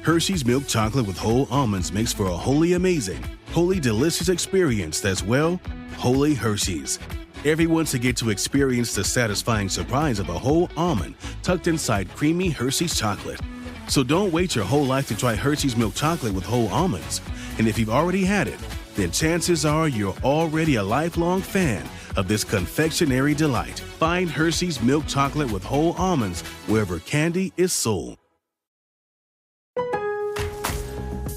Hershey's milk chocolate with whole almonds makes for a wholly amazing, wholly delicious experience that's, well, wholly Hershey's. Everyone should get to experience the satisfying surprise of a whole almond tucked inside creamy Hershey's chocolate. So don't wait your whole life to try Hershey's milk chocolate with whole almonds. And if you've already had it, then chances are you're already a lifelong fan of this confectionery delight. Find Hershey's milk chocolate with whole almonds wherever candy is sold.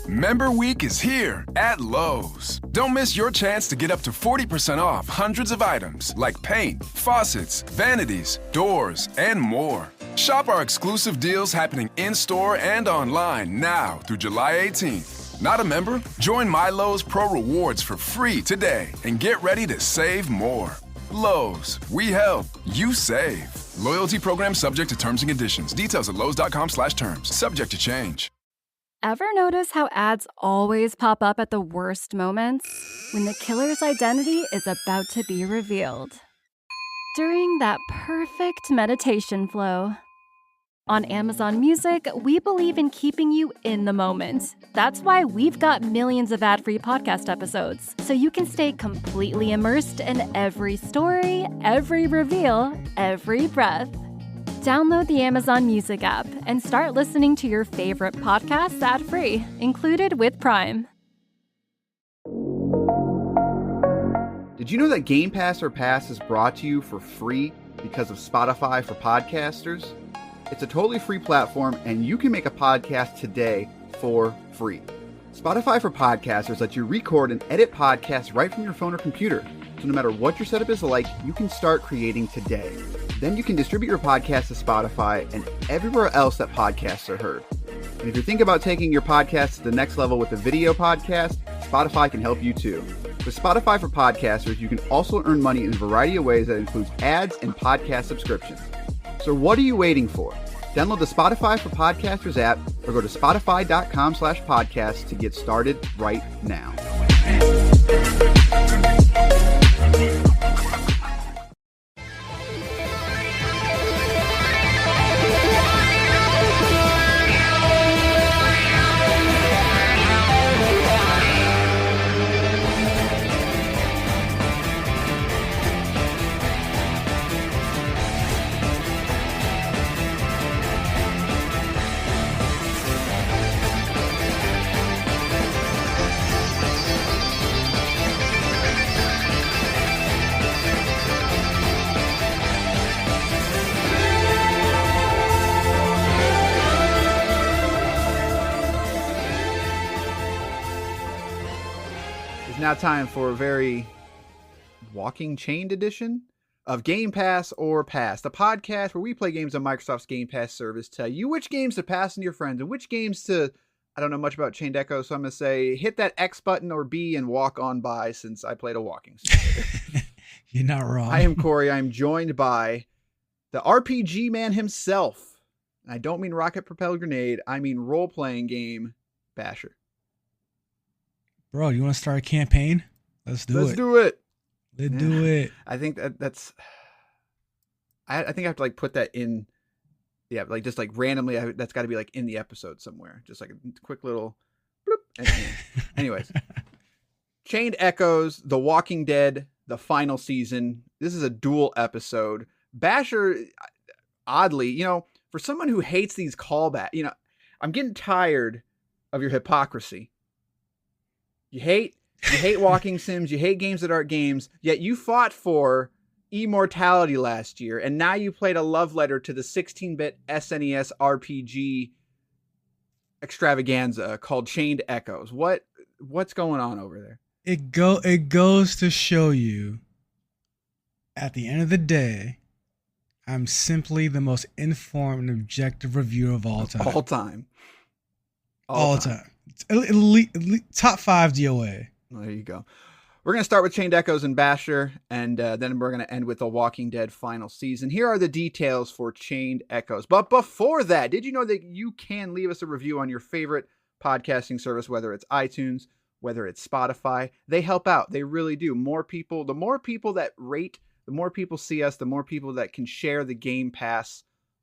Member Week is here at Lowe's. Don't miss your chance to get up to 40% off hundreds of items like paint, faucets, vanities, doors, and more. Shop our exclusive deals happening in-store and online now through July 18th. Not a member? Join My Lowe's Pro Rewards for free today and get ready to save more. Lowe's, we help, you save. Loyalty program subject to terms and conditions. Details at lowes.com/terms. Subject to change. Ever notice how ads always pop up at the worst moments? When the killer's identity is about to be revealed. During that perfect meditation flow. On Amazon Music, we believe in keeping you in the moment. That's why we've got millions of ad-free podcast episodes, so you can stay completely immersed in every story, every reveal, every breath. Download the Amazon Music app and start listening to your favorite podcasts ad-free, included with Prime. Did you know that Game Pass or Pass is brought to you for free because of Spotify for podcasters? It's a totally free platform, and you can make a podcast today for free. Spotify for Podcasters lets you record and edit podcasts right from your phone or computer. So no matter what your setup is like, you can start creating today. Then you can distribute your podcast to Spotify and everywhere else that podcasts are heard. And if you're thinking about taking your podcast to the next level with a video podcast, Spotify can help you too. With Spotify for Podcasters, you can also earn money in a variety of ways that includes ads and podcast subscriptions. So what are you waiting for? Download the Spotify for Podcasters app or go to spotify.com/podcast to get started right now. Now time for a very walking chained edition of Game Pass or Pass, the podcast where we play games on Microsoft's Game Pass service, tell you which games to pass on to your friends and which games to, I don't know much about Chained Echo, so I'm going to say hit that X button or B and walk on by since I played a walking simulator. You're not wrong. I am Cory. I'm joined by the RPG man himself. And I don't mean rocket propelled grenade. I mean role-playing game Basher. Bro, you want to start a campaign? Let's do it. Let's do it. Let's do it. I think that's. I think I have to like put that in. Yeah, like just like randomly. That's got to be like in the episode somewhere. Just like a quick little. Bloop, and anyways, Chained Echoes, The Walking Dead, the final season. This is a dual episode. Basher, oddly, for someone who hates these callbacks, I'm getting tired of your hypocrisy. You hate walking sims, you hate games that aren't games, yet you fought for immortality last year, and now you played a love letter to the 16-bit SNES RPG extravaganza called Chained Echoes. What's going on over there? It goes to show you, at the end of the day, I'm simply the most informed and objective reviewer of all time. All time. Elite, top 5 DOA. Well, there you go. We're going to start with Chained Echoes and Basher, and then we're going to end with The Walking Dead final season. Here are the details for Chained Echoes. But before that, did you know that you can leave us a review on your favorite podcasting service, whether it's iTunes, whether it's Spotify? They help out. They really do. The more people that rate, the more people see us, the more people that can share the Game Pass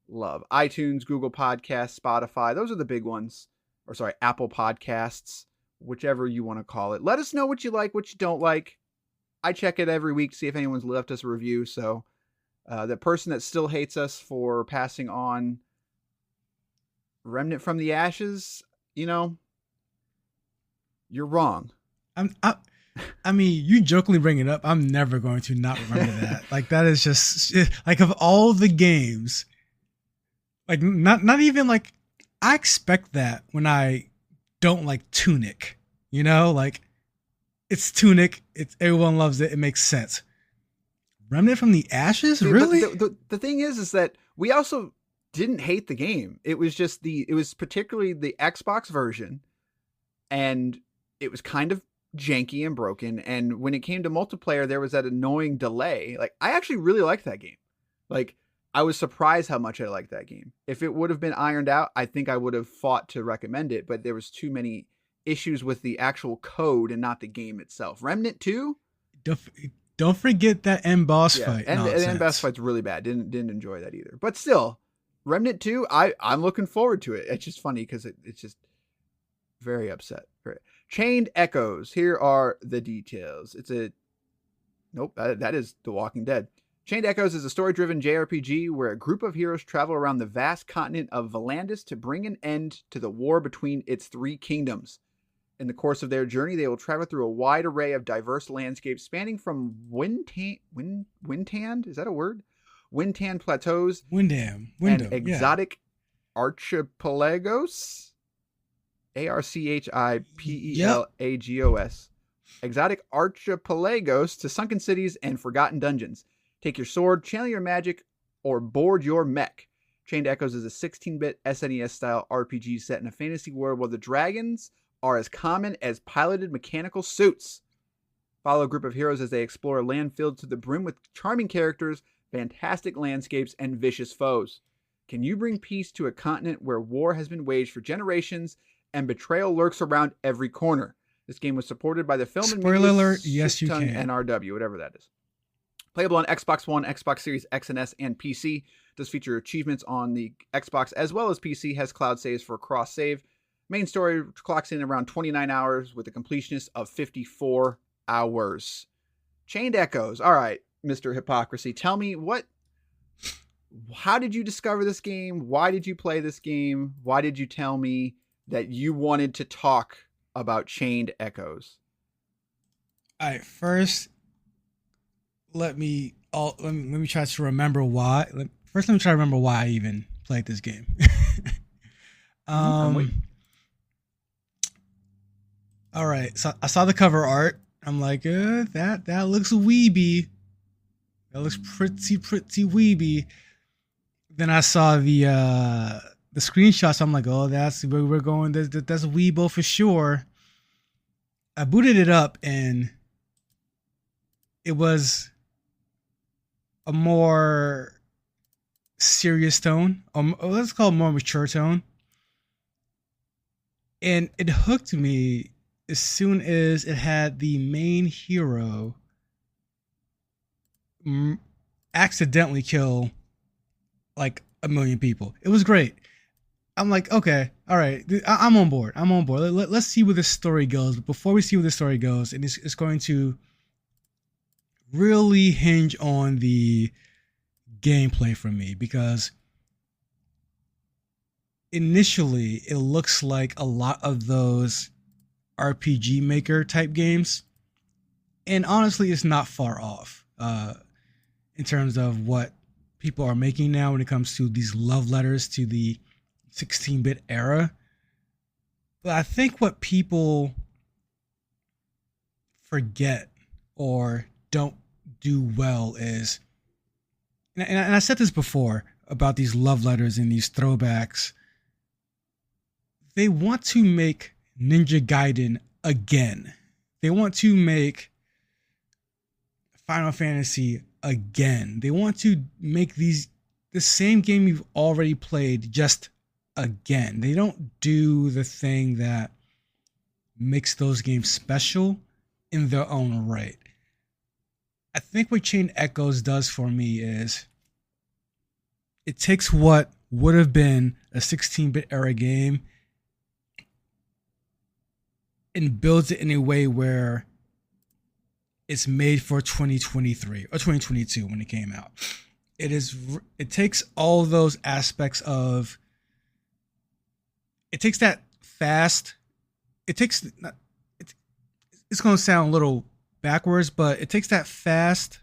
love. iTunes, Google Podcasts, Spotify, those are the big ones. Apple Podcasts, whichever you want to call it. Let us know what you like, what you don't like. I check it every week to see if anyone's left us a review. So the person that still hates us for passing on Remnant from the Ashes, you're wrong. I mean, you jokingly bring it up. I'm never going to not remember that. Like, that is just like, of all the games, like not even like, I expect that when I don't like Tunic, like it's Tunic. Everyone loves it. It makes sense. Remnant from the Ashes, really? The thing is that we also didn't hate the game. It was just it was particularly the Xbox version, and it was kind of janky and broken. And when it came to multiplayer, there was that annoying delay. Like, I actually really liked that game. Like, I was surprised how much I liked that game. If it would have been ironed out, I think I would have fought to recommend it, but there was too many issues with the actual code and not the game itself. Remnant 2? Don't forget that end boss fight. And the end boss fight's really bad. Didn't enjoy that either. But still, Remnant 2, I'm looking forward to it. It's just funny because it's just very upset. Chained Echoes. Here are the details. That is The Walking Dead. Chained Echoes is a story-driven JRPG where a group of heroes travel around the vast continent of Valandis to bring an end to the war between its three kingdoms. In the course of their journey, they will travel through a wide array of diverse landscapes spanning from Windhand, is that a word? Windhand plateaus Windham, and exotic archipelagos, Archipelagos, exotic archipelagos to sunken cities and forgotten dungeons. Take your sword, channel your magic, or board your mech. Chained Echoes is a 16-bit SNES-style RPG set in a fantasy world where the dragons are as common as piloted mechanical suits. Follow a group of heroes as they explore a land filled to the brim with charming characters, fantastic landscapes, and vicious foes. Can you bring peace to a continent where war has been waged for generations and betrayal lurks around every corner? This game was supported by the film and spoiler alert, yes you can. NRW, whatever that is. Playable on Xbox One, Xbox Series X and S, and PC. Does feature achievements on the Xbox as well as PC. Has cloud saves for cross-save. Main story clocks in around 29 hours with a completionist of 54 hours. Chained Echoes. All right, Mr. Hypocrisy. Tell me how did you discover this game? Why did you play this game? Why did you tell me that you wanted to talk about Chained Echoes? All right, first, let me try to remember why. Let me try to remember why I even played this game. All right, so I saw the cover art. I'm like, that looks weeby. That looks pretty weeby. Then I saw the screenshots. I'm like, oh, that's where we're going. That's Weebo for sure. I booted it up and it was a more serious tone. Let's call it a more mature tone. And it hooked me as soon as it had the main hero accidentally kill like 1 million people. It was great. I'm like, okay, all right, I'm on board. Let's see where this story goes. But before we see where the story goes, and it's going to really hinge on the gameplay for me, because initially it looks like a lot of those RPG Maker type games, and honestly it's not far off in terms of what people are making now when it comes to these love letters to the 16-bit era. But I think what people forget or don't do well is, and I said this before about these love letters and these throwbacks, they want to make Ninja Gaiden again. They want to make Final Fantasy again. They want to make the same game you've already played just again. They don't do the thing that makes those games special in their own right. I think what Chain Echoes does for me is it takes what would have been a 16-bit era game and builds it in a way where it's made for 2023 or 2022 when it came out. It takes all those aspects of, it takes that fast, it's going to sound a little backwards, but it takes that fast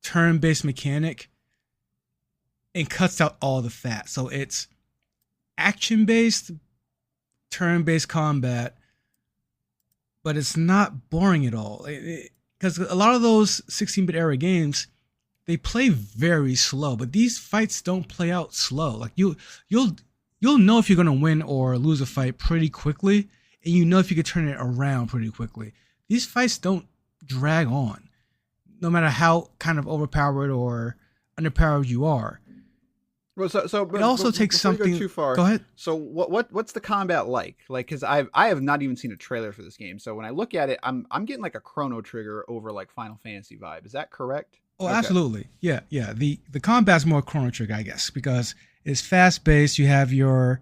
turn-based mechanic and cuts out all the fat. So it's action-based, turn-based combat, but it's not boring at all. Because a lot of those 16-bit era games, they play very slow, but these fights don't play out slow. Like you'll know if you're gonna win or lose a fight pretty quickly, and you know if you could turn it around pretty quickly. These fights don't drag on, no matter how kind of overpowered or underpowered you are. Well, It also takes something. Go too far. Go ahead. So what's the combat like? Like, because I have not even seen a trailer for this game. So when I look at it, I'm getting like a Chrono Trigger over like Final Fantasy vibe. Is that correct? Oh, Okay. absolutely. Yeah. The combat's more Chrono Trigger, I guess, because it's fast paced. You have your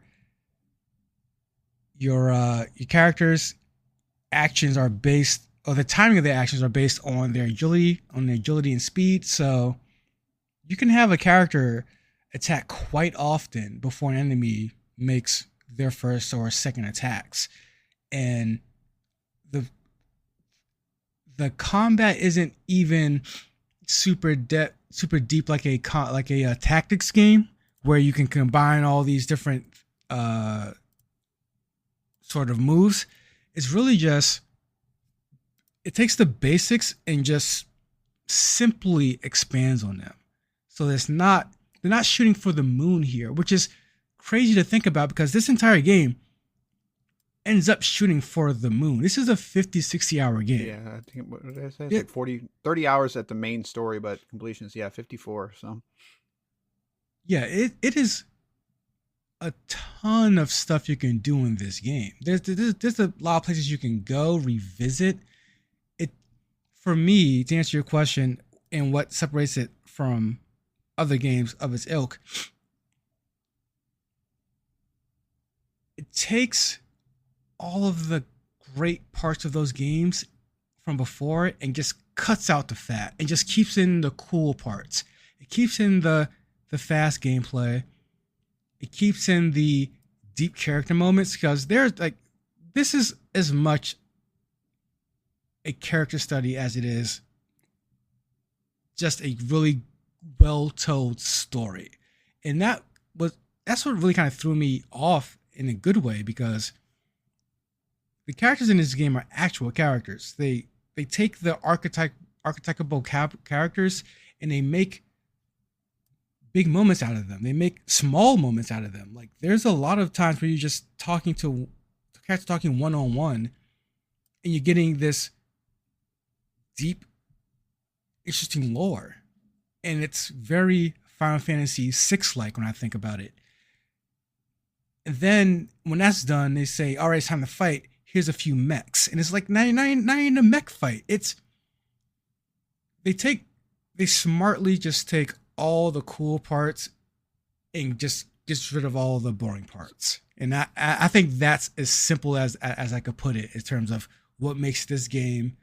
characters' actions are based, or the timing of their actions are based on their agility and speed. So you can have a character attack quite often before an enemy makes their first or second attacks, and the combat isn't even super deep like a tactics game where you can combine all these different sort of moves. It's really just, it takes the basics and just simply expands on them. So they're not shooting for the moon here, which is crazy to think about because this entire game ends up shooting for the moon. This is a 50, 60 hour game. Yeah, I think, what did I say? It's like 30 hours at the main story, but completion is, 54. So yeah, it is a ton of stuff you can do in this game. There's a lot of places you can go revisit it. For me, to answer your question and what separates it from other games of its ilk, it takes all of the great parts of those games from before and just cuts out the fat and just keeps in the cool parts. It keeps in the fast gameplay. It keeps in the deep character moments, because there's like, this is as much a character study as it is just a really well told story. And that's what really kind of threw me off in a good way, because the characters in this game are actual characters. They take the archetypal characters and they make big moments out of them. They make small moments out of them. Like, there's a lot of times where you're just talking to characters, talking one-on-one, and you're getting this deep, interesting lore. And it's very Final Fantasy VI like when I think about it. And then when that's done, they say, all right, it's time to fight. Here's a few mechs. And it's like, now you're in a mech fight. They smartly just take all the cool parts and just gets rid of all the boring parts. And I think that's as simple as I could put it in terms of what makes this game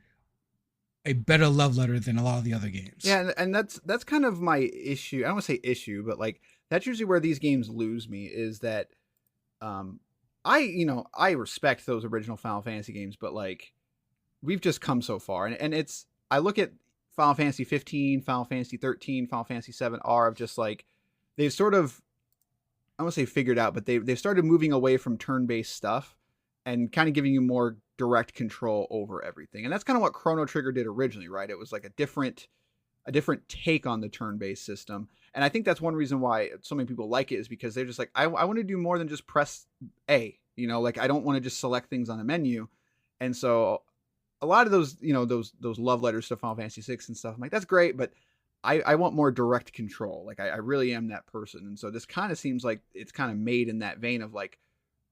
a better love letter than a lot of the other games. yeah, and that's kind of my issue. I don't want to say issue, but like, that's usually where these games lose me, is that I respect those original Final Fantasy games, but like, we've just come so far, and it's, I look at Final Fantasy 15, Final Fantasy 13, Final Fantasy 7R of just like, they've sort of, I don't want to say figured out, but they've started moving away from turn-based stuff and kind of giving you more direct control over everything. And that's kind of what Chrono Trigger did originally, right? It was like a different take on the turn-based system. And I think that's one reason why so many people like it, is because they're just like, I want to do more than just press A, like, I don't want to just select things on a menu. And so a lot of those, those love letters to Final Fantasy 6 and stuff, I'm like, that's great, but I want more direct control. Like, I really am that person. And so this kind of seems like it's kind of made in that vein of like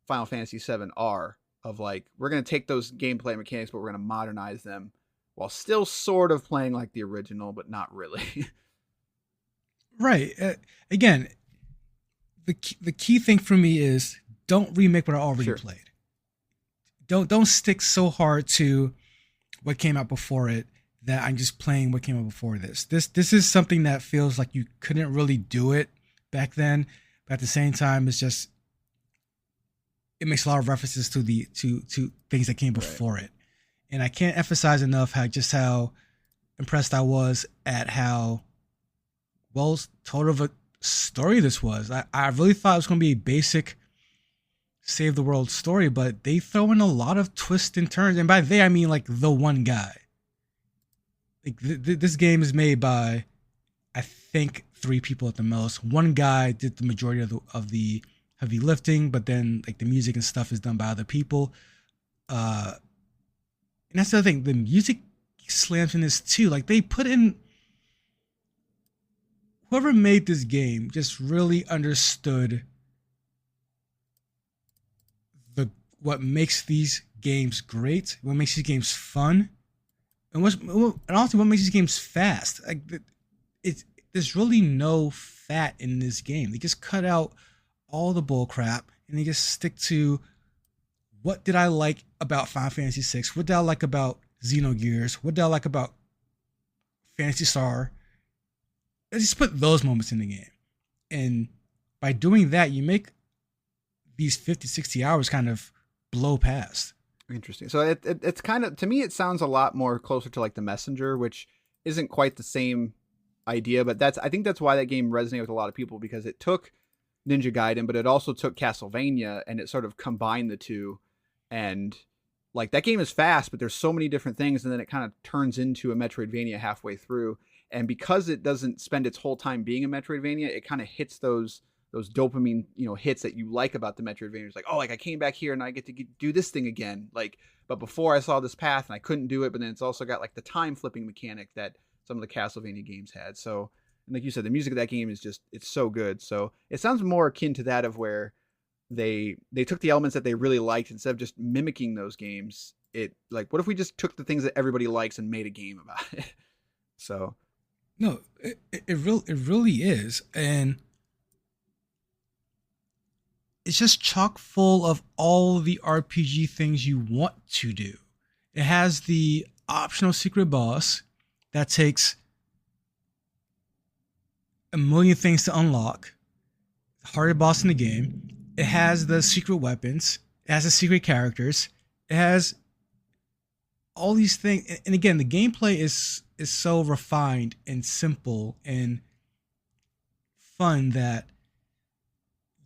Final Fantasy 7R, of like, we're going to take those gameplay mechanics, but we're going to modernize them while still sort of playing like the original, but not really. Right. Again, the key thing for me is, don't remake what I already Sure. played. don't stick so hard to what came out before it that I'm just playing what came out before this. This is something that feels like you couldn't really do it back then, but at the same time, it's just it makes a lot of references to to things that came before it, and I can't emphasize enough how impressed I was at how well told of a story this was. I really thought it was going to be a basic save the world story, but they throw in a lot of twists and turns, and by they I mean like the one guy. Like this game is made by, I think, 3 people at the most. One guy did the majority of the heavy lifting, but then like the music and stuff is done by other people. And that's the other thing. The music slams in this too. Like they put in, whoever made this game just really understood what makes these games great, what makes these games fun, and also what makes these games fast. Like there's really no fat in this game. They just cut out all the bull crap and they just stick to what did I like about Final Fantasy VI? What did I like about Xenogears? What did I like about Phantasy Star? Let's just put those moments in the game. And by doing that, you make these 50, 60 hours kind of blow past. Interesting. So it's kind of, to me, it sounds a lot more closer to like The Messenger, which isn't quite the same idea, but I think that's why that game resonated with a lot of people, because it took Ninja Gaiden, but it also took Castlevania, and it sort of combined the two. And like that game is fast, but there's so many different things, and then it kind of turns into a Metroidvania halfway through. And because it doesn't spend its whole time being a Metroidvania, it kind of hits those dopamine, hits that you like about the Metroidvania. It's like, oh, like I came back here and I get to do this thing again. Like, but before I saw this path and I couldn't do it. But then it's also got like the time flipping mechanic that some of the Castlevania games had. So, and like you said, the music of that game is just, it's so good. So it sounds more akin to that of where they took the elements that they really liked, instead of just mimicking those games. It like, what if we just took the things that everybody likes and made a game about it? So. No, it really is. And it's just chock full of all the RPG things you want to do. It has the optional secret boss that takes a million things to unlock. Hardest boss in the game. It has the secret weapons. It has the secret characters. It has all these things. And again, the gameplay is so refined and simple and fun that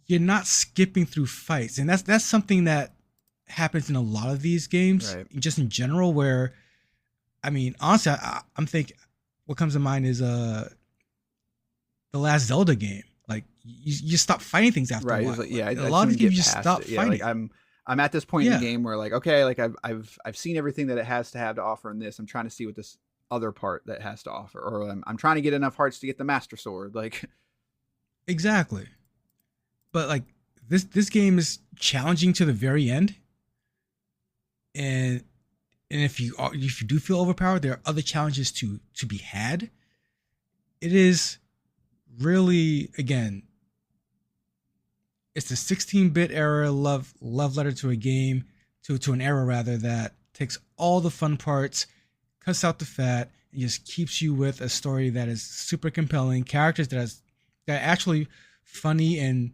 you're not skipping through fights. And that's something that happens in a lot of these games, right, just in general, where, I mean, honestly, I'm thinking what comes to mind is the last Zelda game. Like you stop fighting things after a while. Like, yeah, a lot of games you just stop fighting. Like I'm at this point in the game where like, okay, like I've seen everything that it has to have to offer in this. I'm trying to see what this other part that has to offer, or I'm trying to get enough hearts to get the Master Sword. Like, exactly. But like this game is challenging to the very end, and if you do feel overpowered, there are other challenges to be had. It is really, again, it's a 16-bit era love letter to a game, to an era rather, that takes all the fun parts, cuts out the fat, and just keeps you with a story that is super compelling, characters that are actually funny, and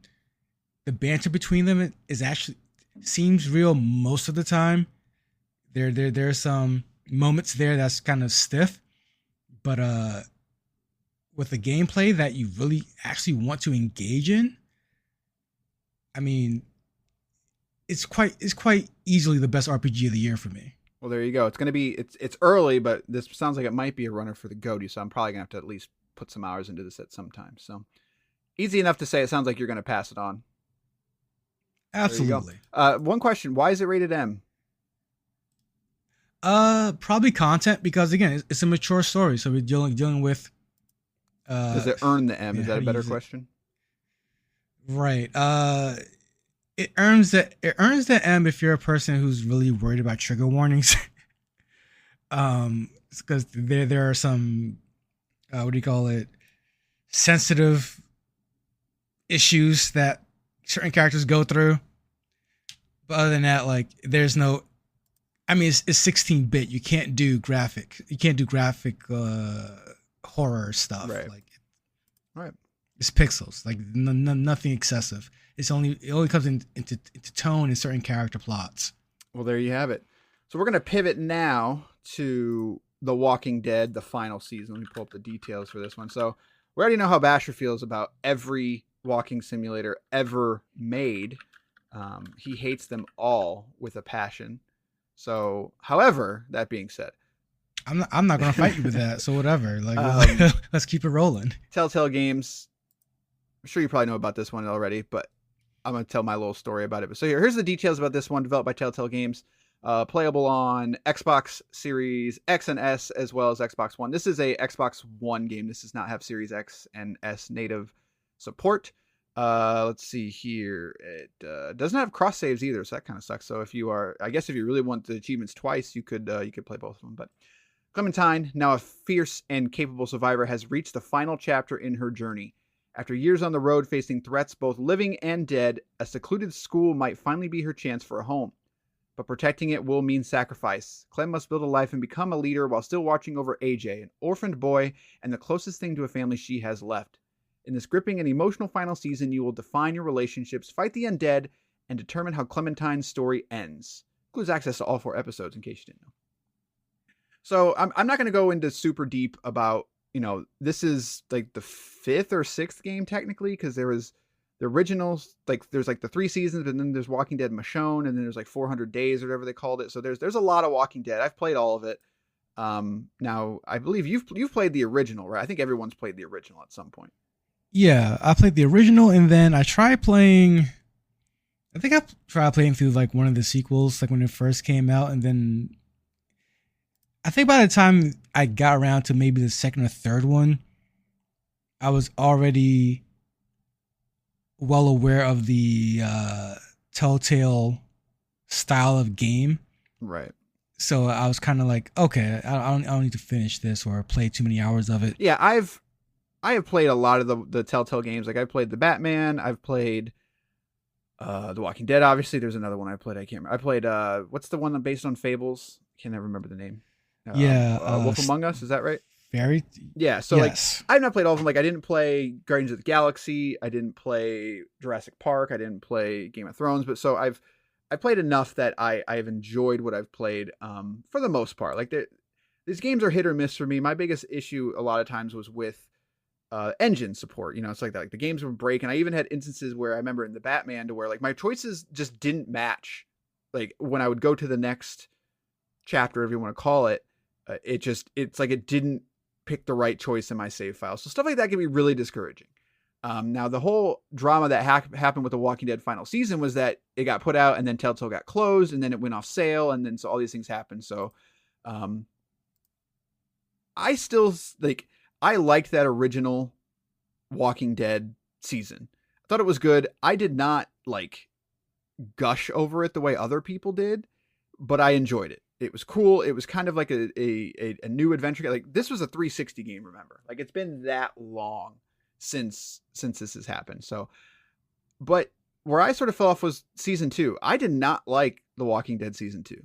the banter between them is actually seems real most of the time. There's some moments there that's kind of stiff, but with the gameplay that you really actually want to engage in, I mean, it's quite easily the best RPG of the year for me. Well, there you go. It's gonna be it's early, but this sounds like it might be a runner for the GOTY, so I'm probably gonna have to at least put some hours into this at some time. So easy enough to say. It sounds like you're gonna pass it on. Absolutely. One question: why is it rated M? Probably content, because again, it's a mature story, so we're dealing with. Does it earn the M? Is that a better question? Right. It earns the M if you're a person who's really worried about trigger warnings. It's because there are some what do you call it, sensitive issues that certain characters go through. But other than that, like there's no I mean, it's 16-bit. You can't do graphic. You can't do graphic horror stuff. Right. Like, Right. it's pixels. Like nothing excessive. It only comes into tone in certain character plots. Well, there you have it. So we're going to pivot now to The Walking Dead, the final season. Let me pull up the details for this one. So we already know how Basher feels about every walking simulator ever made. He hates them all with a passion. So, however, that being said, I'm not going to fight you with that. So whatever. Like, let's keep it rolling. Telltale Games. I'm sure you probably know about this one already, but I'm going to tell my little story about it. But so here's the details about this one, developed by Telltale Games. Playable on Xbox Series X and S as well as Xbox One. This is a Xbox One game. This does not have Series X and S native support. Let's see here. It doesn't have cross saves either, so that kind of sucks. So if you really want the achievements twice, you could play both of them. But Clementine, now a fierce and capable survivor, has reached the final chapter in her journey. After years on the road facing threats both living and dead, a secluded school might finally be her chance for a home. But protecting it will mean sacrifice. Clem must build a life and become a leader while still watching over AJ, an orphaned boy and the closest thing to a family she has left. In this gripping and emotional final season, you will define your relationships, fight the undead, and determine how Clementine's story ends. Includes access to all 4 episodes, in case you didn't know. So I'm not going to go into super deep about, this is like the 5th or 6th game technically, because there was the originals, like there's like the 3 seasons, but then there's Walking Dead Michonne, and then there's like 400 Days or whatever they called it. So there's a lot of Walking Dead. I've played all of it. Now I believe you've played the original, right? I think everyone's played the original at some point. Yeah, I played the original, and then I tried playing. I think I tried playing through like one of the sequels, like when it first came out, and then I think by the time I got around to maybe the 2nd or 3rd one, I was already well aware of the Telltale style of game. Right. So I was kind of like, okay, I don't need to finish this or play too many hours of it. Yeah, I have played a lot of the Telltale games. Like I've played the Batman. I've played The Walking Dead. Obviously, there's another one I played. I can't remember. I played what's the one based on Fables? I can't ever remember the name. Wolf Among Us. Is that right? Yeah. So yes. Like I've not played all of them. Like I didn't play Guardians of the Galaxy. I didn't play Jurassic Park. I didn't play Game of Thrones. But so I've played enough that I've enjoyed what I've played for the most part. Like these games are hit or miss for me. My biggest issue a lot of times was with engine support. It's like that. Like the games would break, and I even had instances where I remember in the Batman to where like my choices just didn't match. Like when I would go to the next chapter, if you want to call it, it's like it didn't pick the right choice in my save file. So stuff like that can be really discouraging. Now the whole drama that happened with the Walking Dead final season was that it got put out and then Telltale got closed and then it went off sale and then so all these things happened. So I still like. I liked that original Walking Dead season. I thought it was good. I did not like gush over it the way other people did, but I enjoyed it. It was cool. It was kind of like a new adventure. Like this was a 360 game, remember? Like it's been that long since this has happened. So, but where I sort of fell off was season 2. I did not like The Walking Dead season 2.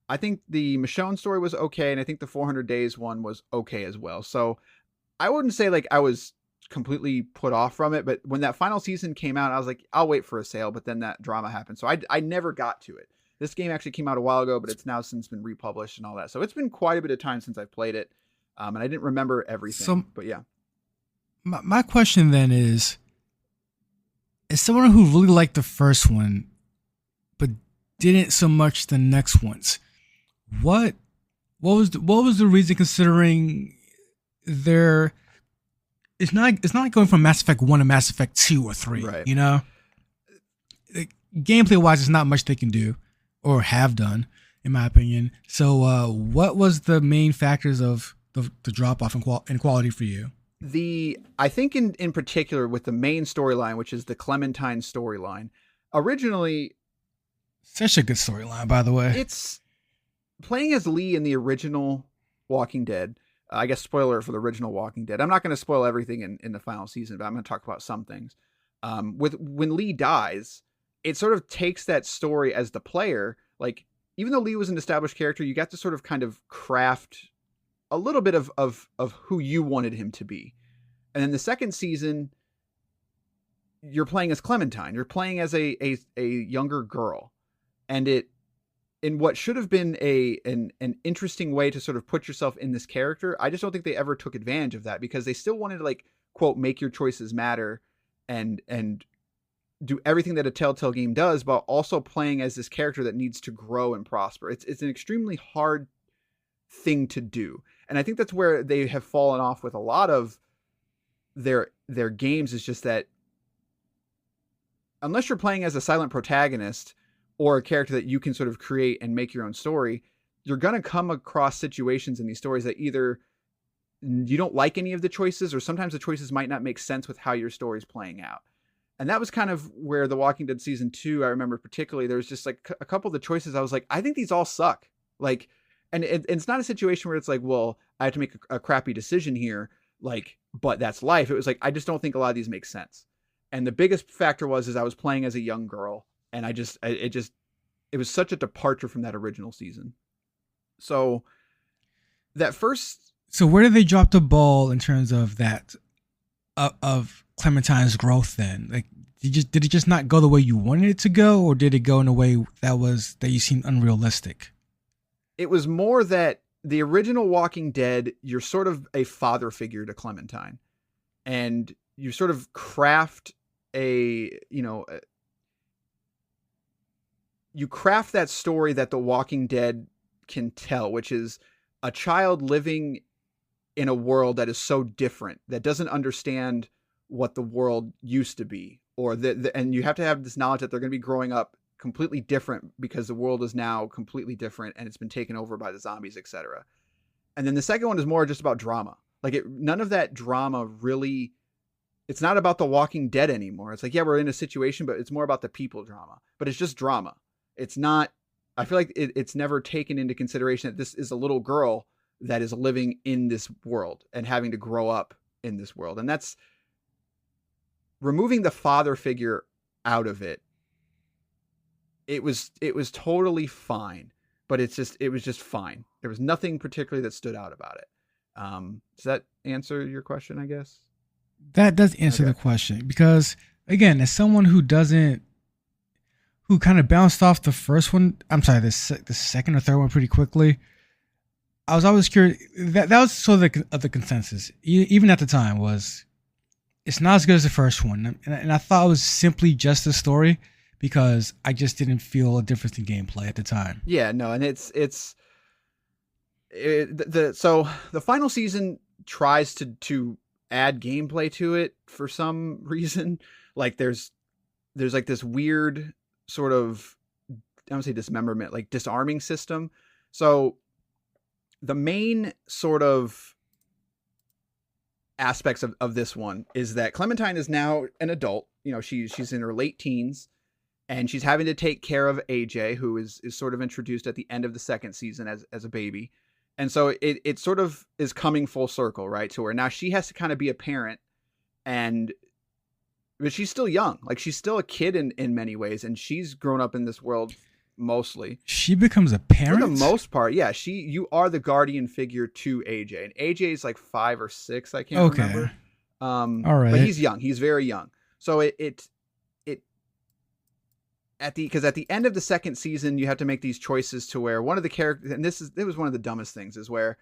I think the Michonne story was okay, and I think the 400 Days one was okay as well. So I wouldn't say like I was completely put off from it, but when that final season came out, I was like, I'll wait for a sale, but then that drama happened. So I never got to it. This game actually came out a while ago, but it's now since been republished and all that. So it's been quite a bit of time since I've played it. And I didn't remember everything, but yeah. My question then is someone who really liked the first one, but didn't so much the next ones, what was the reason, considering it's not going from Mass Effect 1 to Mass Effect 2 or 3, right? Gameplay wise, there's not much they can do or have done, in my opinion. So what was the main factors of the drop off in quality for you? I think in particular with the main storyline, which is the Clementine storyline, originally such a good storyline, by the way. It's playing as Lee in the original Walking Dead. I guess spoiler for the original Walking Dead. I'm not going to spoil everything in the final season, but I'm going to talk about some things. When Lee dies, it sort of takes that story as the player. Like even though Lee was an established character, you got to sort of kind of craft a little bit of who you wanted him to be. And then the second season, you're playing as Clementine. You're playing as a younger girl. And it, in what should have been an interesting way to sort of put yourself in this character, I just don't think they ever took advantage of that, because they still wanted to, like, quote, make your choices matter and do everything that a Telltale game does, but also playing as this character that needs to grow and prosper. It's an extremely hard thing to do. And I think that's where they have fallen off with a lot of their games, is just that unless you're playing as a silent protagonist or a character that you can sort of create and make your own story, you're going to come across situations in these stories that either you don't like any of the choices, or sometimes the choices might not make sense with how your story is playing out. And that was kind of where The Walking Dead season 2, I remember particularly, there was just like a couple of the choices I was like, I think these all suck. Like, and it's not a situation where it's like, well, I have to make a crappy decision here, like, but that's life. It was like, I just don't think a lot of these make sense. And the biggest factor was I was playing as a young girl, and it was such a departure from that original season. So So where did they drop the ball in terms of that, of Clementine's growth then? Like, did it just not go the way you wanted it to go, or did it go in a way that you seemed unrealistic? It was more that the original Walking Dead, you're sort of a father figure to Clementine, and you sort of craft you craft that story that The Walking Dead can tell, which is a child living in a world that is so different, that doesn't understand what the world used to be, or and you have to have this knowledge that they're going to be growing up completely different because the world is now completely different and it's been taken over by the zombies, etc. And then the second one is more just about drama. Like, none of that drama really, it's not about The Walking Dead anymore. It's like, yeah, we're in a situation, but it's more about the people drama, but it's just drama. It's not, I feel like it's never taken into consideration that this is a little girl that is living in this world and having to grow up in this world. And that's removing the father figure out of it. It was totally fine, but it was just fine. There was nothing particularly that stood out about it. Does that answer your question, I guess? That does answer the question, because again, as someone who kind of bounced off the first one, I'm sorry, the second or third one pretty quickly, I was always curious. That was sort of the consensus, even at the time, was it's not as good as the first one. And I thought it was simply just the story, because I just didn't feel a difference in gameplay at the time. Yeah, no, and so the final season tries to add gameplay to it for some reason. Like there's like this weird sort of, I don't say dismemberment, like disarming system. So the main sort of aspects of this one is that Clementine is now an adult. She's in her late teens, and she's having to take care of AJ, who is sort of introduced at the end of the second season as a baby. And so it sort of is coming full circle, right? To where now she has to kind of be a parent, but she's still young. Like, she's still a kid in many ways, and she's grown up in this world mostly. She becomes a parent? For the most part, yeah. You are the guardian figure to AJ. And AJ is like 5 or 6, I can't remember. All right. But he's young. He's very young. So because at the end of the second season, you have to make these choices to where one of the characters, and it was one of the dumbest things, is where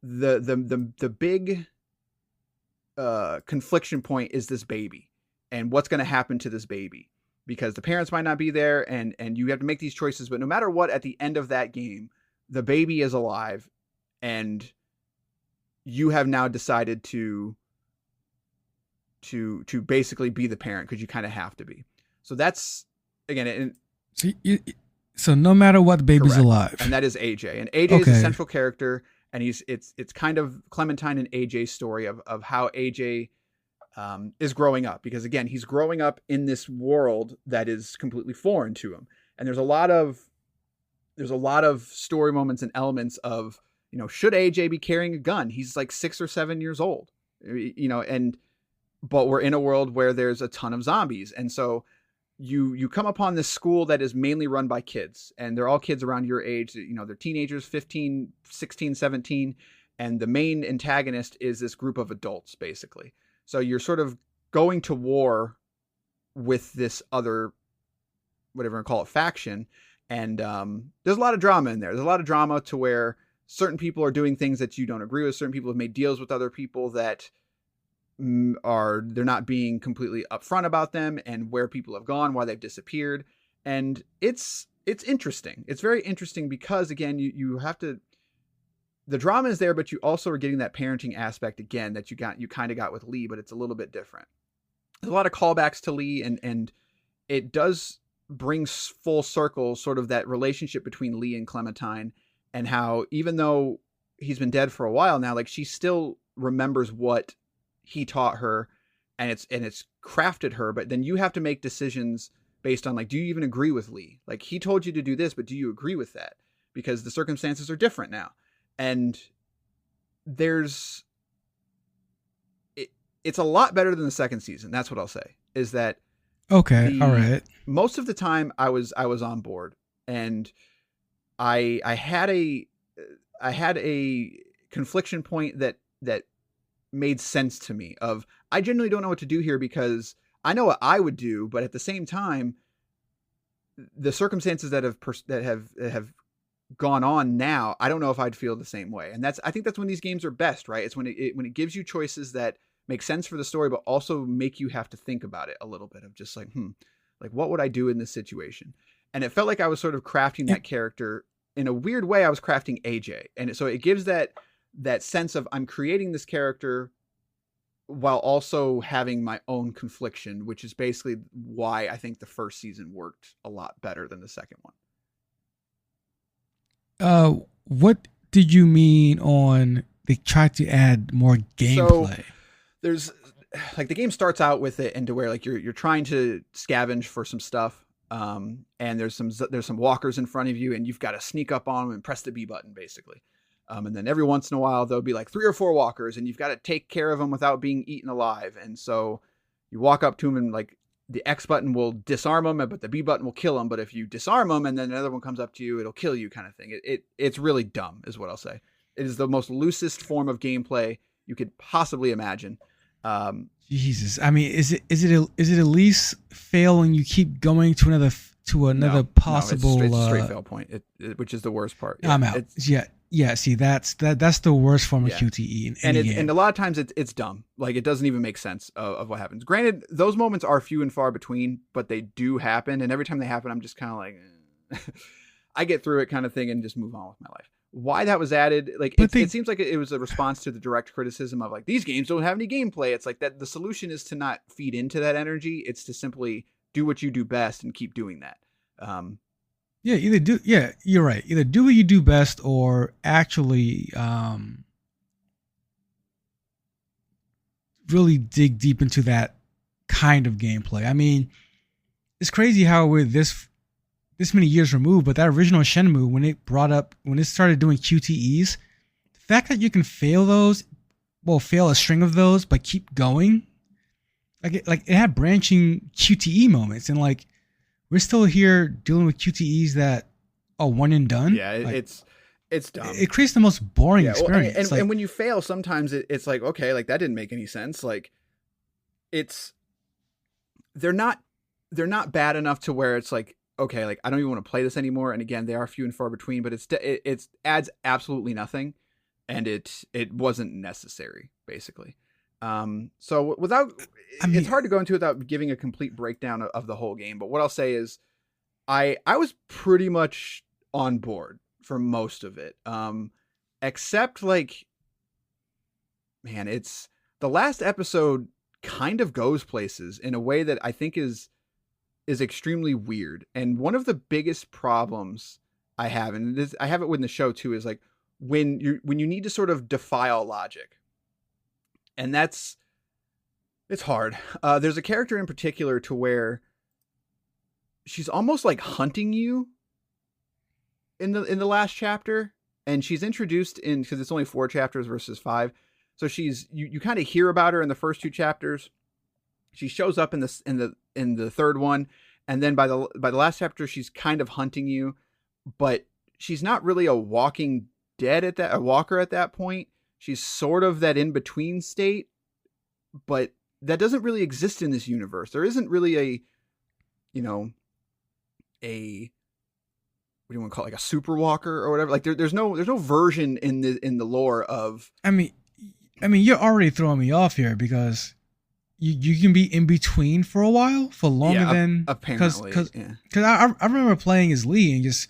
the big confliction point is this baby and what's going to happen to this baby, because the parents might not be there, and you have to make these choices. But no matter what, at the end of that game, the baby is alive, and you have now decided to basically be the parent, because you kind of have to be. So that's, again, so no matter what, the baby's correct. Alive, and that is AJ, and AJ is a central character, and it's kind of Clementine and AJ's story of how AJ is growing up, because again, he's growing up in this world that is completely foreign to him, and there's a lot of story moments and elements of, should AJ be carrying a gun? He's like 6 or 7 years old, but we're in a world where there's a ton of zombies, and so you come upon this school that is mainly run by kids, and they're all kids around your age. You know, they're teenagers, 15, 16, 17, and the main antagonist is this group of adults, basically. So you're sort of going to war with this other, whatever you call it, faction. And there's a lot of drama in there. There's a lot of drama to where certain people are doing things that you don't agree with. Certain people have made deals with other people that they're not being completely upfront about them, and where people have gone, why they've disappeared. And it's interesting. It's very interesting because, again, you have to, the drama is there, but you also are getting that parenting aspect again that you kind of got with Lee, but it's a little bit different. There's a lot of callbacks to Lee, and it does bring full circle sort of that relationship between Lee and Clementine, and how even though he's been dead for a while now, like, she still remembers what he taught her, and it's crafted her. But then you have to make decisions based on, like, do you even agree with Lee? Like, he told you to do this, but do you agree with that? Because the circumstances are different now. And it's a lot better than the second season. That's what I'll say, is that okay, all right. Most of the time I was on board, and I had a confliction point that made sense to me of, I genuinely don't know what to do here, because I know what I would do, but at the same time, the circumstances that have gone on now, I don't know if I'd feel the same way. And I think that's when these games are best, right? It's when it gives you choices that make sense for the story, but also make you have to think about it a little bit, of just like, like, what would I do in this situation? And it felt like I was sort of crafting that character in a weird way. I was crafting AJ. And so it gives that sense of, I'm creating this character while also having my own confliction, which is basically why I think the first season worked a lot better than the second one. What did you mean on they tried to add more gameplay? So there's, like, the game starts out with it into where, like, you're trying to scavenge for some stuff. And there's some walkers in front of you, and you've got to sneak up on them and press the B button, basically. And then every once in a while, there'll be like 3 or 4 walkers, and you've got to take care of them without being eaten alive. And so you walk up to them, and, like, the X button will disarm them, but the B button will kill them. But if you disarm them and then another one comes up to you, it'll kill you, kind of thing. It's really dumb, is what I'll say. It is the most loosest form of gameplay you could possibly imagine. Jesus, I mean, is it at least fail when you keep going to another possible? No, it's straight fail point, which is the worst part. Yeah, I'm out. Yeah. See, that's the worst form of QTE in any game. And a lot of times it's dumb. Like, it doesn't even make sense of what happens. Granted, those moments are few and far between, but they do happen. And every time they happen, I'm just kind of like, I get through it, kind of thing, and just move on with my life. Why that was added, like, it seems like it was a response to the direct criticism of, like, these games don't have any gameplay. It's like that the solution is to not feed into that energy. It's to simply do what you do best and keep doing that. You're right. Either do what you do best, or actually really dig deep into that kind of gameplay. I mean, it's crazy how we're this many years removed, but that original Shenmue, when it started doing QTEs, the fact that you can fail a string of those, but keep going, like it had branching QTE moments, and, like, we're still here dealing with QTEs that are one and done. Yeah, like, it's dumb. It creates the most boring experience. And when you fail, sometimes it's like, okay, like, that didn't make any sense. Like, they're not bad enough to where it's like, okay, like, I don't even want to play this anymore. And again, they are few and far between, but it adds absolutely nothing, and it wasn't necessary, basically. So it's hard to go into without giving a complete breakdown of the whole game. But what I'll say is, I was pretty much on board for most of it, except, like, man, it's the last episode kind of goes places in a way that I think is extremely weird. And one of the biggest problems I have, and I have it with the show too, is, like, when you need to sort of defile logic. And it's hard. There's a character in particular to where she's almost like hunting you in the last chapter, and she's introduced because it's only 4 chapters versus 5. So you kind of hear about her in the first 2 chapters. She shows up in the third one, And then by the last chapter, she's kind of hunting you, but she's not really a walker at that point. She's sort of that in between state, but that doesn't really exist in this universe. There isn't really a what do you want to call it, like a super walker or whatever. Like there's no version in the lore of. I mean, you're already throwing me off here because you can be in between for a while, for longer than apparently. Because I remember playing as Lee and just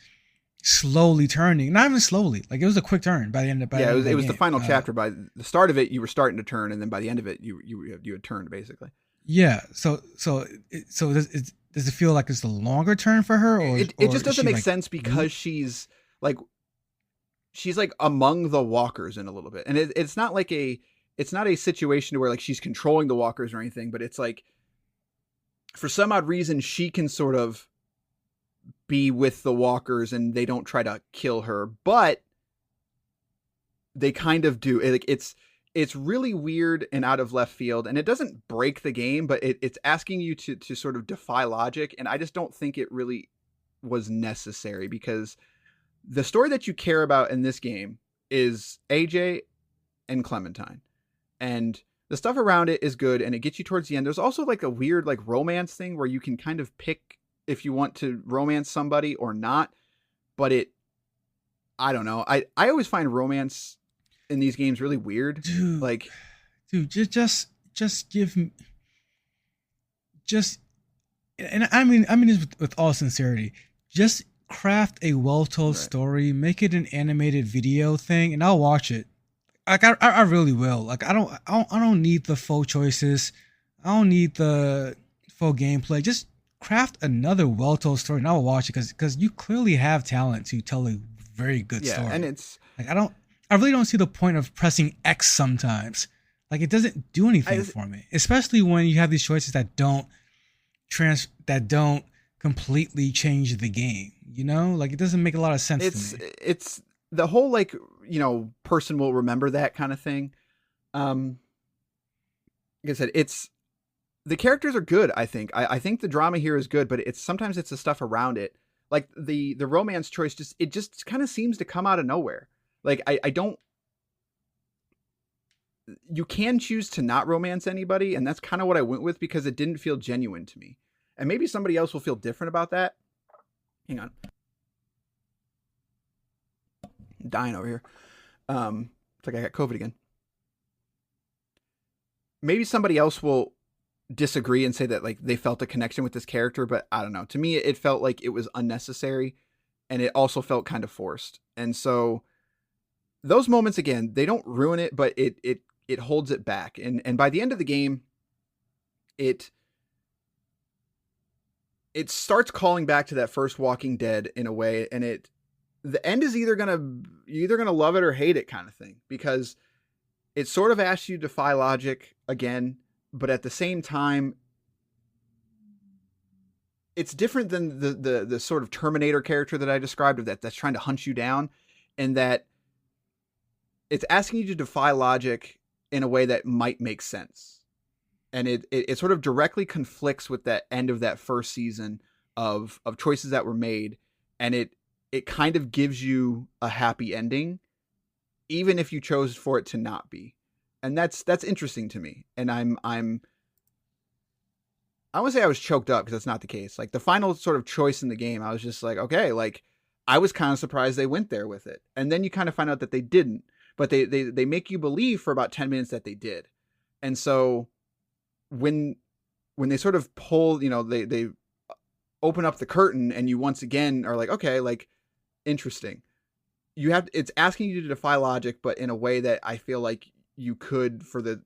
slowly turning, not even slowly, like it was a quick turn by the end of it was the final chapter. By the start of it, you were starting to turn, and then by the end of it, you had turned basically. Yeah. So does it feel like it's a longer turn for her, or it just doesn't make sense because she's like among the walkers in a little bit, and it's not a situation where like she's controlling the walkers or anything, but it's like for some odd reason she can sort of be with the walkers and they don't try to kill her, but they kind of do. It's really weird and out of left field, and it doesn't break the game, but it's asking you to sort of defy logic, and I just don't think it really was necessary, because the story that you care about in this game is AJ and Clementine, and the stuff around it is good, and it gets you towards the end. There's also like a weird like romance thing where you can kind of pick if you want to romance somebody or not, but I don't know. I always find romance in these games really weird. Dude, just give me, and I mean this with all sincerity, just craft a well-told story, make it an animated video thing, and I'll watch it. Like I really will. Like I don't need the faux choices. I don't need the faux gameplay. Just craft another well-told story, and I will watch it because you clearly have talent to tell a very good story. And it's like I really don't see the point of pressing X sometimes. Like it doesn't do anything for me, especially when you have these choices that don't completely change the game. You know, like it doesn't make a lot of sense to me. It's the whole like person will remember that kind of thing. Like I said, the characters are good. I think the drama here is good, but sometimes it's the stuff around it, like the romance choice. It just kind of seems to come out of nowhere. Like I don't. You can choose to not romance anybody, and that's kind of what I went with because it didn't feel genuine to me. And maybe somebody else will feel different about that. Hang on, I'm dying over here. It's like I got COVID again. Maybe somebody else will disagree and say that like they felt a connection with this character, but I don't know. To me, it felt like it was unnecessary, and it also felt kind of forced. And so those moments, again, they don't ruin it, but it holds it back. And by the end of the game, it starts calling back to that first Walking Dead in a way, and the end is you're either gonna love it or hate it kind of thing, because it sort of asks you to defy logic again, but at the same time, it's different than the sort of Terminator character that I described, of that's trying to hunt you down, and that it's asking you to defy logic in a way that might make sense. And it sort of directly conflicts with that end of that first season of choices that were made. And it kind of gives you a happy ending, even if you chose for it to not be. And that's interesting to me. And I want to say I was choked up, because that's not the case. Like the final sort of choice in the game, I was just like, okay, like I was kind of surprised they went there with it. And then you kind of find out that they didn't, but they make you believe for about 10 minutes that they did. And so when they sort of pull, they open up the curtain, and you once again are like, okay, like interesting. It's asking you to defy logic, but in a way that I feel like you could for the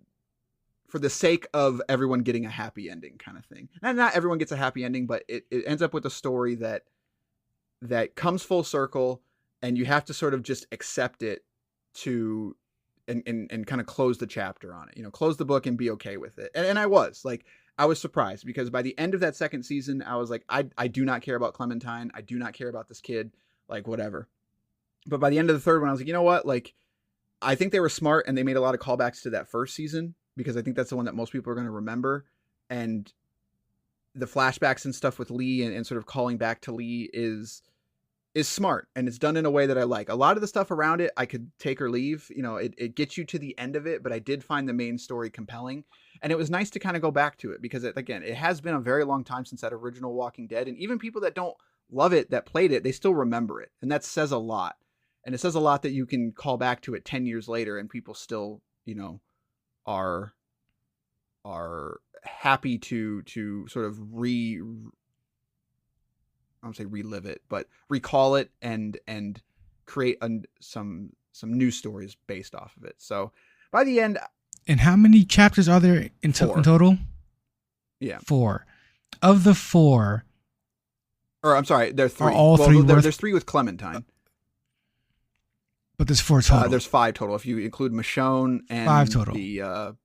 sake of everyone getting a happy ending kind of thing. And not everyone gets a happy ending, but it ends up with a story that comes full circle, and you have to sort of just accept it and kind of close the chapter on it, close the book and be okay with it. And I was surprised, because by the end of that second season, I was like, I do not care about Clementine. I do not care about this kid, like whatever. But by the end of the third one, I was like, you know what? Like, I think they were smart, and they made a lot of callbacks to that first season, because I think that's the one that most people are going to remember. And the flashbacks and stuff with Lee and sort of calling back to Lee is smart, and it's done in a way that I like. A lot of the stuff around it I could take or leave. You know, it gets you to the end of it, but I did find the main story compelling, and it was nice to kind of go back to it because it has been a very long time since that original Walking Dead, and even people that don't love it, that played it, they still remember it, and that says a lot. And it says a lot that you can call back to it 10 years later and people still, you know, are happy to sort of I don't say relive it, but recall it and create some new stories based off of it. So by the end. And how many chapters are there in total? Yeah. 4. Of the 4. Or I'm sorry, there are 3. Are all 3 there's 3 with Clementine. But there's 4 total. There's 5 total if you include Michonne and 5 total. The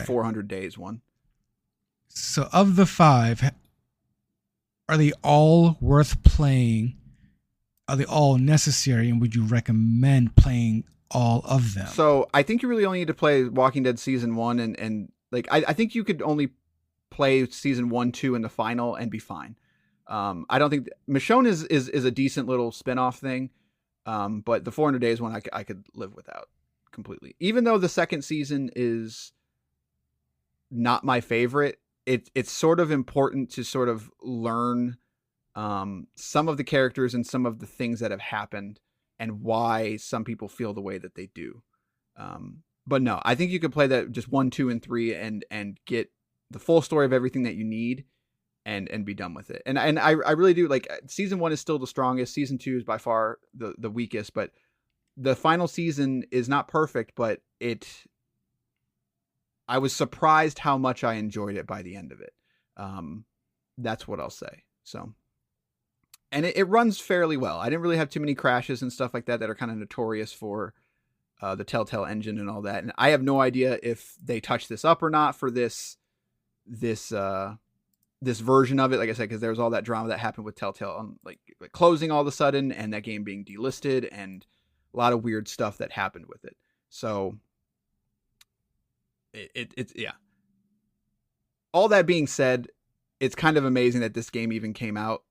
400 days one. So of the 5, are they all worth playing? Are they all necessary? And would you recommend playing all of them? So I think you really only need to play Walking Dead season 1 and like I think you could only play season 1, 2 and the final and be fine. I don't think Michonne is a decent little spin-off thing. But the 400 days one I could live without completely. Even though the second season is not my favorite, it's sort of important to sort of learn some of the characters and some of the things that have happened and why some people feel the way that they do. But no, I think you could play that just 1, 2, and 3 and get the full story of everything that you need and be done with it. And I really do like season 1 is still the strongest. Season 2 is by far the weakest, but the final season is not perfect, but I was surprised how much I enjoyed it by the end of it. That's what I'll say. So, and it runs fairly well. I didn't really have too many crashes and stuff like that are kind of notorious for the Telltale engine and all that. And I have no idea if they touched this up or not for this version of it, like I said, because there was all that drama that happened with Telltale on like closing all of a sudden and that game being delisted and a lot of weird stuff that happened with it. So it's yeah. All that being said, it's kind of amazing that this game even came out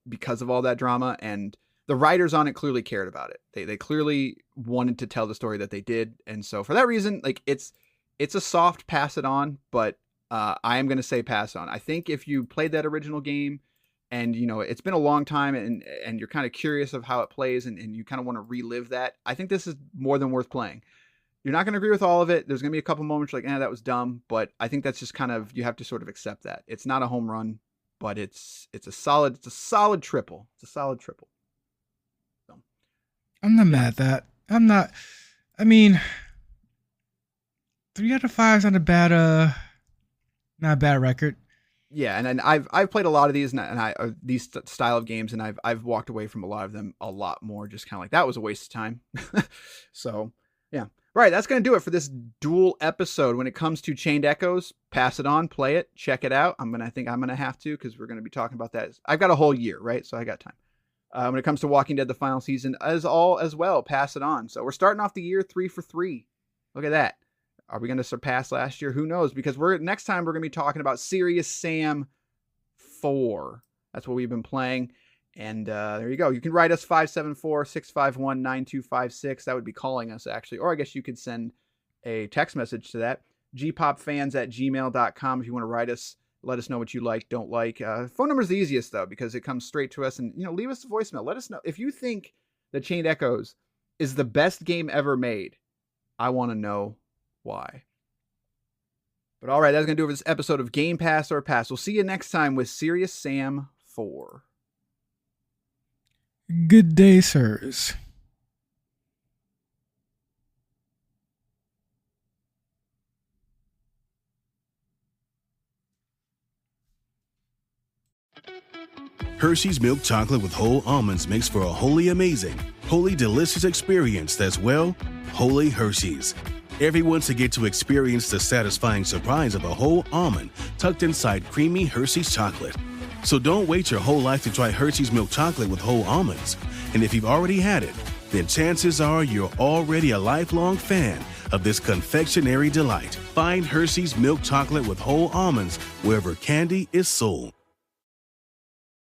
because of all that drama, and the writers on it clearly cared about it. They clearly wanted to tell the story that they did, and so for that reason, like it's a soft pass it on, but I am going to say pass on. I think if you played that original game and, you know, it's been a long time and you're kind of curious of how it plays and you kind of want to relive that, I think this is more than worth playing. You're not going to agree with all of it. There's going to be a couple moments like, that was dumb, but I think that's just kind of, you have to sort of accept that. It's not a home run, but it's a solid triple. It's a solid triple. So. I'm not mad at that. I mean, 3 out of 5 is not a bad record. Yeah, and I've played a lot of these and these style of games, and I've walked away from a lot of them a lot more just kind of like that was a waste of time. So yeah, right. That's gonna do it for this dual episode. When it comes to Chained Echoes, pass it on, play it, check it out. I think I'm gonna have to because we're gonna be talking about that. I've got a whole year, right? So I got time. When it comes to Walking Dead, the final season, as well, pass it on. So we're starting off the year 3 for 3. Look at that. Are we going to surpass last year? Who knows? Because next time we're going to be talking about Serious Sam 4. That's what we've been playing. And there you go. You can write us 574-651-9256. That would be calling us, actually. Or I guess you could send a text message to that. gpopfans@gmail.com if you want to write us. Let us know what you like, don't like. Phone number is the easiest, though, because it comes straight to us. And, leave us a voicemail. Let us know. If you think that Chained Echoes is the best game ever made, I want to know why. But all right, that's going to do it for this episode of Game Pass or Pass. We'll see you next time with Serious Sam 4. Good day, sirs. Hershey's milk chocolate with whole almonds makes for a wholly amazing, wholly delicious experience that's, well, wholly Hershey's. Everyone should get to experience the satisfying surprise of a whole almond tucked inside creamy Hershey's chocolate. So don't wait your whole life to try Hershey's milk chocolate with whole almonds. And if you've already had it, then chances are you're already a lifelong fan of this confectionery delight. Find Hershey's milk chocolate with whole almonds wherever candy is sold.